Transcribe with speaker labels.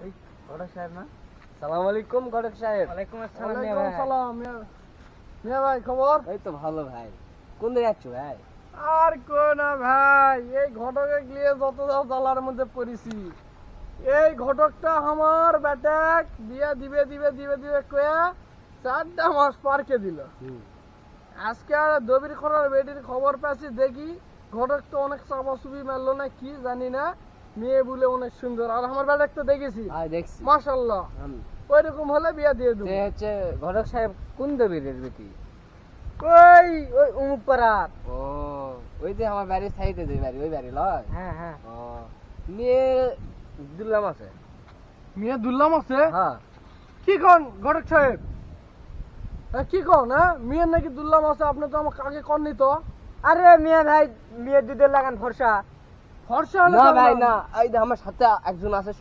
Speaker 1: এই ঘটক সাহেব না?
Speaker 2: সালাম আলাইকুম ঘটক সাহেব।
Speaker 1: ওয়ালাইকুম আসসালাম মিয়া
Speaker 3: ওয়ালাইকুম
Speaker 1: ভাই।
Speaker 3: আসসালাম মিয়া ভাই, খবর?
Speaker 2: এই তো ভালো ভাই। কোন দিকে যাচ্ছ ভাই?
Speaker 3: আর কই না ভাই, এই ঘটকে গিয়ে যত যাও জ্বালার মধ্যে পড়েছি। এই ঘটকটা আমার বেটাক বিয়া দিবে দিবে দিবে দিবে কয়ে 4টা মাস পারকে দিল। আজকে আর দবির খরার বেটির খবর পাচ্ছি, দেখি ঘটক তো অনেক চাপাচুপি মারলো না কি জানি না, মেয়ে বলে অনেক সুন্দর। আর আমার বেটাক তো দেখেছি
Speaker 2: ভাই দেখছি।
Speaker 3: মাশাআল্লাহ, ওইরকম হলে বিয়া দিয়ে দেবো।
Speaker 2: সে হচ্ছে ঘটক সাহেব কোন দেবীর বেটি?
Speaker 1: ওই ওই উমুক পাড়ার।
Speaker 2: ও ওই যে আমার বাড়ির সাইডে যে বাড়ি, ওই বাড়ি লয়?
Speaker 1: হ্যাঁ হ্যাঁ।
Speaker 2: ও নিয়ে দিলাম আছে।
Speaker 3: মেয়ে দুললাম আছে?
Speaker 2: হ্যাঁ।
Speaker 3: কি কন ঘটক সাহেব? কি কন? হ্যাঁ, মেয়ের নাকি দুললাম আছে? আপনি তো আমাকে আগে কননি তো।
Speaker 1: আরে মিয়া ভাই, মেয়ের দুধের লাগান ফর্সা।
Speaker 3: ফর্সা হলে
Speaker 2: না
Speaker 3: তো
Speaker 2: ভাই
Speaker 3: না।
Speaker 2: না, এই যে আমার সাথে একজন আছে